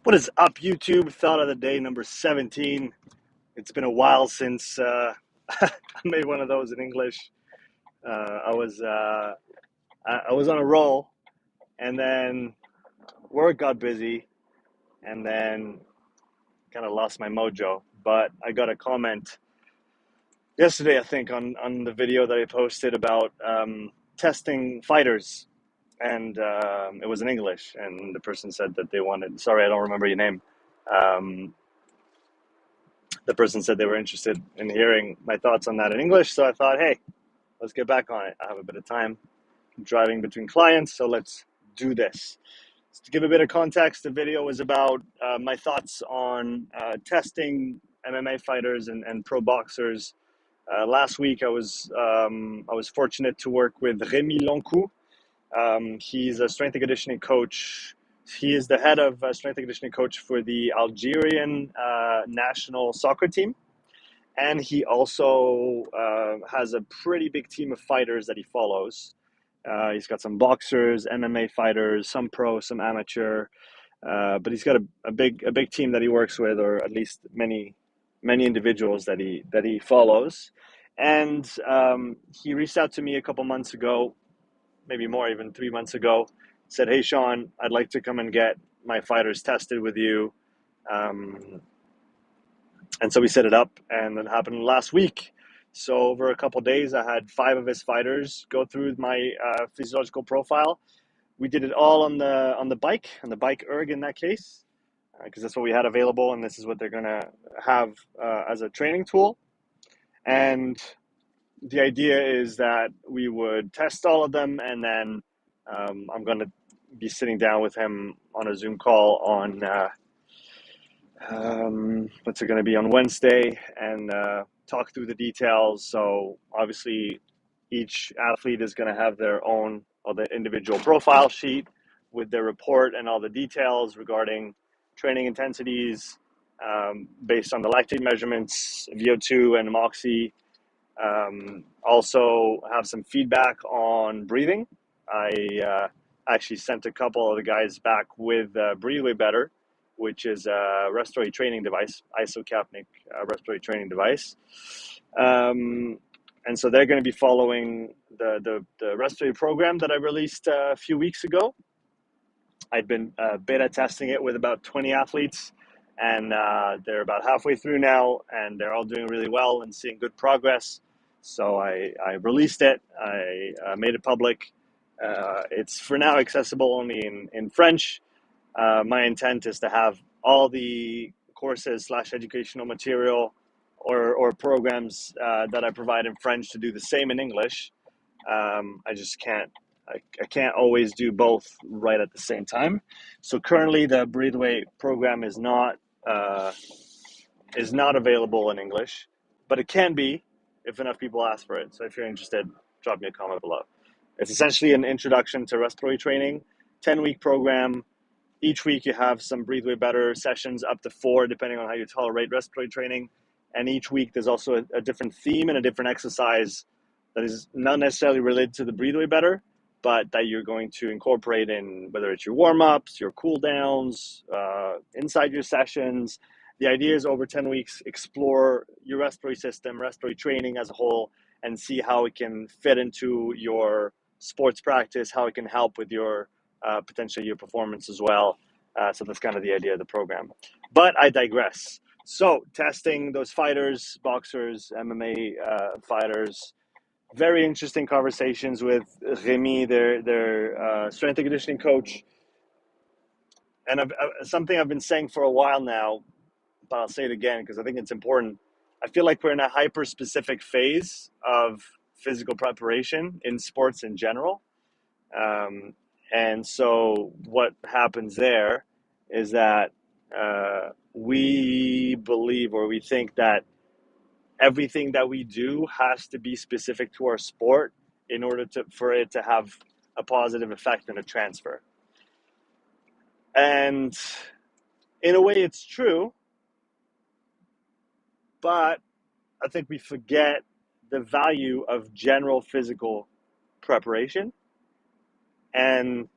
What is up, YouTube? Thought of the day number 17. It's been a while since I made one of those in English. I was on a roll, and then work got busy, and then kind of lost my mojo. But I got a comment yesterday, I think, on the video that I posted about testing fighters, and it was in English, and the person said that they wanted. Sorry, I don't remember your name. The person said they were interested in hearing my thoughts on that in English. So I thought, hey, let's get back on it. I have a bit of time. I'm driving between clients, so let's do this. So to give a bit of context, the video was about my thoughts on testing MMA fighters and pro boxers. Last week, I was fortunate to work with Rémi Loncoux. He's a strength and conditioning coach. He is the head of strength and conditioning coach for the Algerian national soccer team. And he also has a pretty big team of fighters that he follows. He's got some boxers, MMA fighters, some pro, some amateur. But he's got a big team that he works with, or at least many individuals that he follows. And he reached out to me a couple months ago, maybe more, even 3 months ago, said, hey, Sean, I'd like to come and get my fighters tested with you. And so we set it up, and it happened last week. So over a couple of days, I had 5 of his fighters go through my physiological profile. We did it all on the bike erg in that case, because that's what we had available, and this is what they're going to have as a training tool. And the idea is that we would test all of them, and then I'm going to be sitting down with him on a Zoom call on what's it going to be, on Wednesday, and talk through the details. So obviously each athlete is going to have their own, or the individual profile sheet with their report and all the details regarding training intensities based on the lactate measurements, VO2 and moxie. Also have some feedback on breathing. I actually sent a couple of the guys back with Breathe Way Better, which is a respiratory training device, isocapnic respiratory training device. And so they're going to be following the respiratory program that I released a few weeks ago. I'd been beta testing it with about 20 athletes, and they're about halfway through now, and they're all doing really well and seeing good progress. So I released it. I made it public. It's for now accessible only in French. My intent is to have all the courses / educational material or programs that I provide in French to do the same in English. I just can't. I can't always do both right at the same time. So currently, the Breatheway program is not available in English, but it can be if enough people ask for it. So if you're interested, drop me a comment below. It's essentially an introduction to respiratory training, 10-week program. Each week you have some Breathe Way Better sessions, up to 4, depending on how you tolerate respiratory training. And each week there's also a different theme and a different exercise that is not necessarily related to the Breathe Way Better, but that you're going to incorporate in, whether it's your warm-ups, your cool-downs, inside your sessions. The idea is over 10 weeks, explore your respiratory system, respiratory training as a whole, and see how it can fit into your sports practice, how it can help with your potentially your performance as well. So that's kind of the idea of the program. But I digress. So testing those fighters, boxers, MMA fighters. Very interesting conversations with Rémi, their strength and conditioning coach. And something I've been saying for a while now, but I'll say it again because I think it's important. I feel like we're in a hyper-specific phase of physical preparation in sports in general. And so what happens there is that we believe, or we think, that everything that we do has to be specific to our sport in order for it to have a positive effect and a transfer. And in a way it's true, but I think we forget the value of general physical preparation. And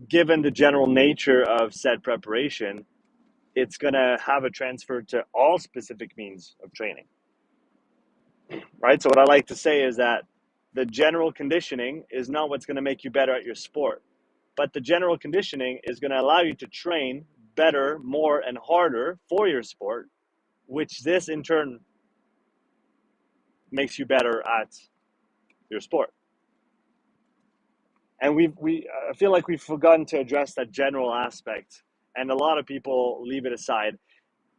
given the general nature of said preparation, it's going to have a transfer to all specific means of training, right? So what I like to say is that the general conditioning is not what's going to make you better at your sport, but the general conditioning is going to allow you to train better, more, and harder for your sport, which this in turn makes you better at your sport. And I feel like we've forgotten to address that general aspect, and a lot of people leave it aside,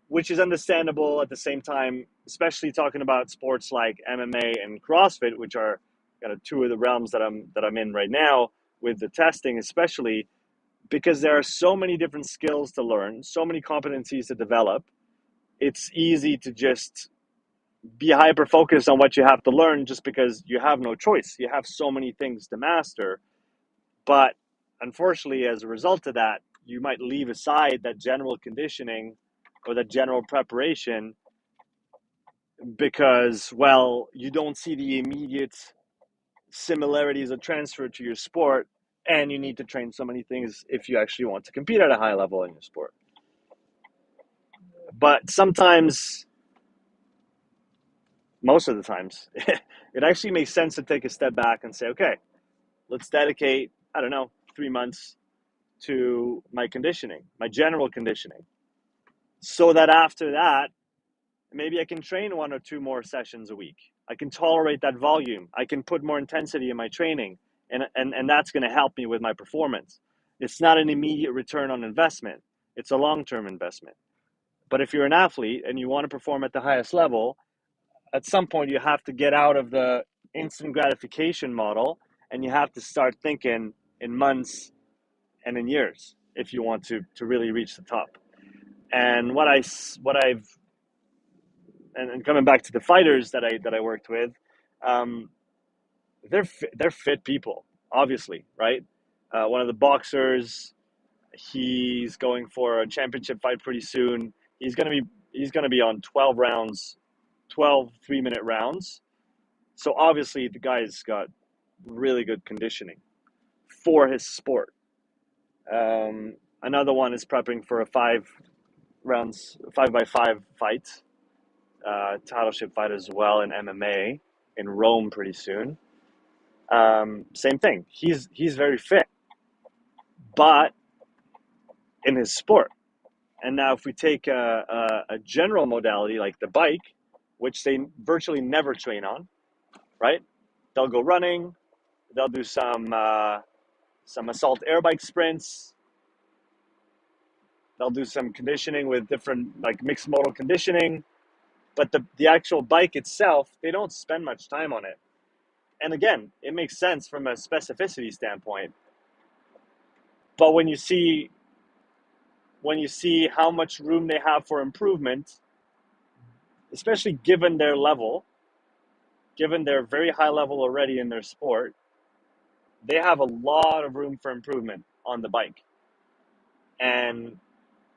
which is understandable at the same time, especially talking about sports like MMA and CrossFit, which are kind of two of the realms that I'm in right now with the testing, especially because there are so many different skills to learn, so many competencies to develop. It's easy to just be hyper focused on what you have to learn just because you have no choice. You have so many things to master. But unfortunately, as a result of that, you might leave aside that general conditioning or that general preparation because, well, you don't see the immediate similarities or transfer to your sport, and you need to train so many things if you actually want to compete at a high level in your sport. But sometimes, most of the times, it actually makes sense to take a step back and say, okay, let's dedicate, I don't know, 3 months to my conditioning, my general conditioning, so that after that, maybe I can train 1 or 2 more sessions a week. I can tolerate that volume. I can put more intensity in my training, and that's going to help me with my performance. It's not an immediate return on investment. It's a long-term investment. But if you're an athlete and you want to perform at the highest level, at some point you have to get out of the instant gratification model, and you have to start thinking in months and in years if you want to really reach the top. And what I've and coming back to the fighters that I worked with, um, they're fit people, obviously, right? One of the boxers, he's going for a championship fight pretty soon. He's gonna be on 12 rounds, 12 3-minute rounds. So obviously the guy's got really good conditioning for his sport. Another one is prepping for a 5 rounds, 5x5 fight, titleship fight as well in MMA in Rome pretty soon. Same thing. He's very fit, but in his sport. And now, if we take a general modality like the bike, which they virtually never train on, right? They'll go running. They'll do some assault air bike sprints. They'll do some conditioning with different like mixed modal conditioning. But the actual bike itself, they don't spend much time on it. And again, it makes sense from a specificity standpoint. But when you see how much room they have for improvement, especially given their level, given their very high level already in their sport, they have a lot of room for improvement on the bike. And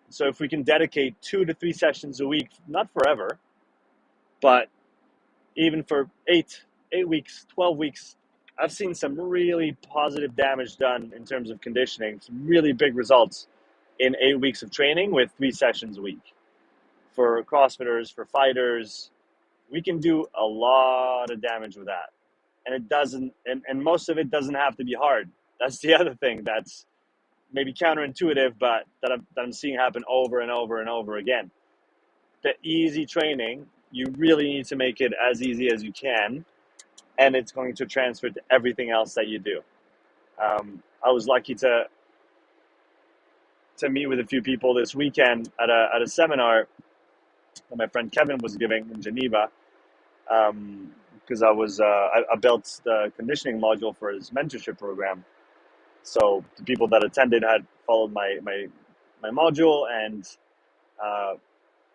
so if we can dedicate 2 to 3 sessions a week, not forever, but even for 8 weeks, 12 weeks, I've seen some really positive damage done in terms of conditioning, some really big results in 8 weeks of training with 3 sessions a week. For CrossFitters, for fighters, we can do a lot of damage with that. And it doesn't, and most of it doesn't have to be hard. That's the other thing that's maybe counterintuitive, but that I'm seeing happen over and over and over again. The easy training, you really need to make it as easy as you can, and it's going to transfer to everything else that you do. I was lucky to meet with a few people this weekend at a seminar that my friend Kevin was giving in Geneva, because I built the conditioning module for his mentorship program. So the people that attended had followed my module and uh,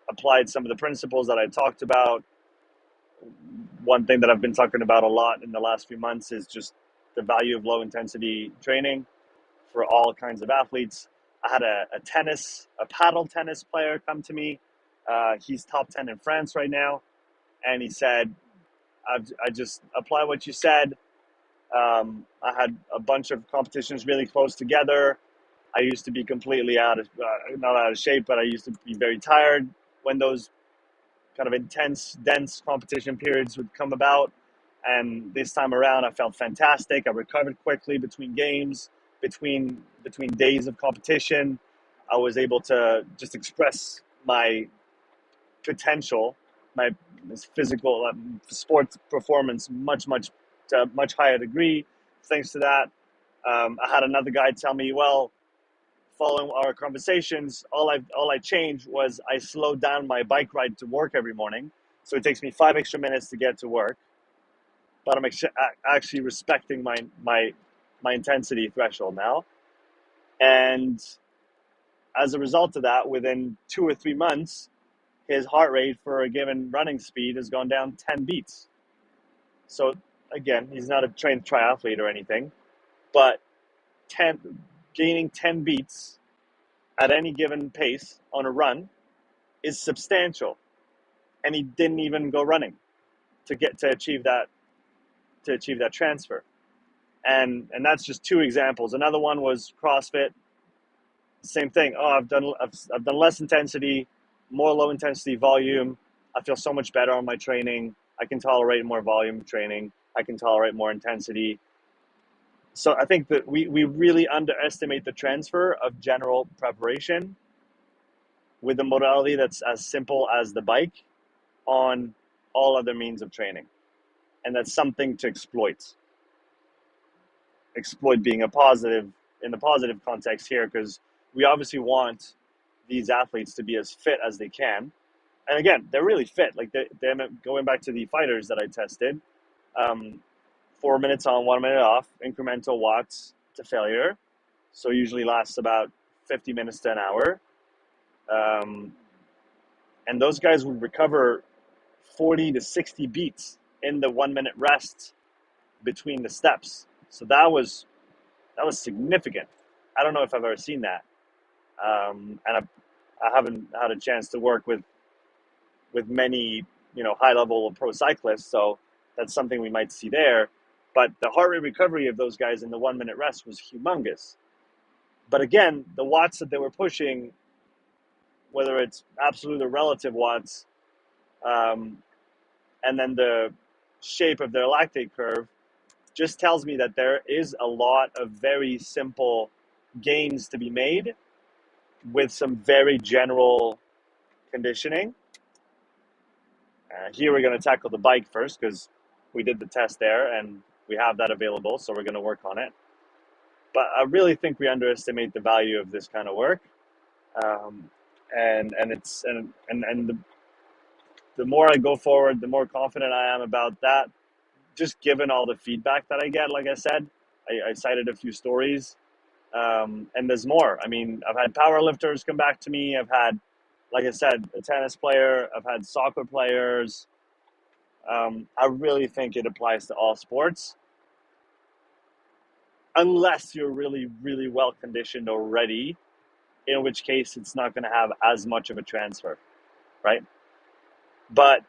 applied some of the principles that I talked about. One thing that I've been talking about a lot in the last few months is just the value of low intensity training for all kinds of athletes. I had a paddle tennis player come to me. He's top 10 in France right now. And he said, I just apply what you said. I had a bunch of competitions really close together. I used to be completely not out of shape, but I used to be very tired when those kind of intense, dense competition periods would come about. And this time around, I felt fantastic. I recovered quickly between games, between days of competition. I was able to just express my potential, my physical sports performance to a much higher degree. Thanks to that, I had another guy tell me, well, following our conversations, all I changed was I slowed down my bike ride to work every morning. So it takes me 5 extra minutes to get to work, but I'm actually respecting my intensity threshold now. And as a result of that, within 2 or 3 months, his heart rate for a given running speed has gone down 10 beats. So again, he's not a trained triathlete or anything, but gaining 10 beats at any given pace on a run is substantial. And he didn't even go running to achieve that transfer. And that's just 2 examples. Another one was CrossFit. Same thing. Oh, I've done less intensity, more low intensity volume. I feel so much better on my training. I can tolerate more volume training. I can tolerate more intensity. So I think that we really underestimate the transfer of general preparation with a modality that's as simple as the bike on all other means of training. And that's something to exploit. Exploit being a positive in the positive context here, because we obviously want these athletes to be as fit as they can. And again, they're really fit. Like they're going back to the fighters that I tested, 4 minutes on, 1 minute off, incremental watts to failure. So usually lasts about 50 minutes to an hour. And those guys would recover 40 to 60 beats in the 1 minute rest between the steps. So that was significant. I don't know if I've ever seen that. And I haven't had a chance to work with many, high level pro cyclists. So that's something we might see there. But the heart rate recovery of those guys in the 1 minute rest was humongous. But again, the watts that they were pushing, whether it's absolute or relative watts, and then the shape of their lactate curve, just tells me that there is a lot of very simple gains to be made with some very general conditioning. Here we're going to tackle the bike first because we did the test there and we have that available, so we're going to work on it. But I really think we underestimate the value of this kind of work, and the more I go forward, the more confident I am about that. Just given all the feedback that I get, like I said, I cited a few stories, and there's more. I mean, I've had powerlifters come back to me. I've had, like I said, a tennis player. I've had soccer players. I really think it applies to all sports, unless you're really, really well conditioned already, in which case it's not going to have as much of a transfer, right? But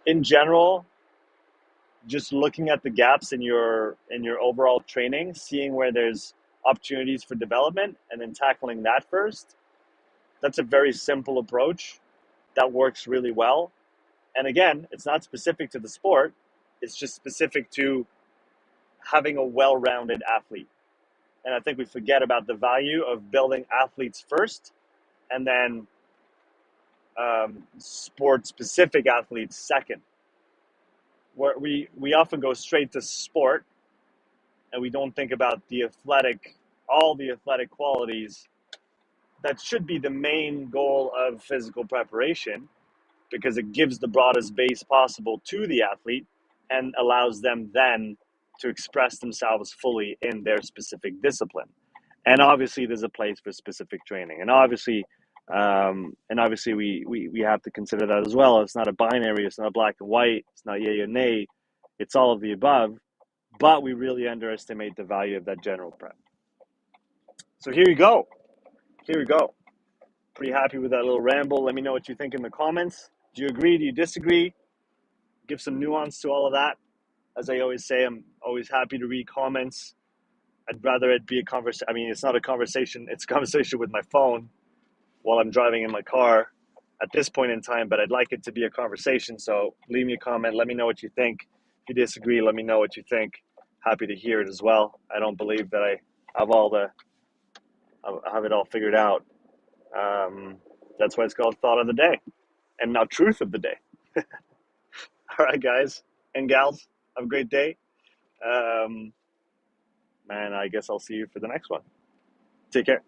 in general, just looking at the gaps in your overall training, seeing where there's opportunities for development, and then tackling that first, that's a very simple approach that works really well. And again, it's not specific to the sport, it's just specific to having a well-rounded athlete. And I think we forget about the value of building athletes first, and then sport-specific athletes second. Where we often go straight to sport, and we don't think about all the athletic qualities that should be the main goal of physical preparation, because it gives the broadest base possible to the athlete and allows them then to express themselves fully in their specific discipline. And obviously there's a place for specific training, and obviously we have to consider that as well. It's not a binary, it's not black and white, it's not yay or nay, it's all of the above. But we really underestimate the value of that general prep. So here we go. Pretty happy with that little ramble. Let me know what you think in the comments. Do you agree? Do you disagree? Give some nuance to all of that. As I always say, I'm always happy to read comments. I'd rather it be a conversation. I mean, it's not a conversation. It's a conversation with my phone while I'm driving in my car at this point in time, but I'd like it to be a conversation. So leave me a comment. Let me know what you think. If you disagree, let me know what you think. Happy to hear it as well. I don't believe that I have it all figured out. That's why it's called Thought of the Day and not Truth of the Day. All right, guys and gals, have a great day. And I guess I'll see you for the next one. Take care.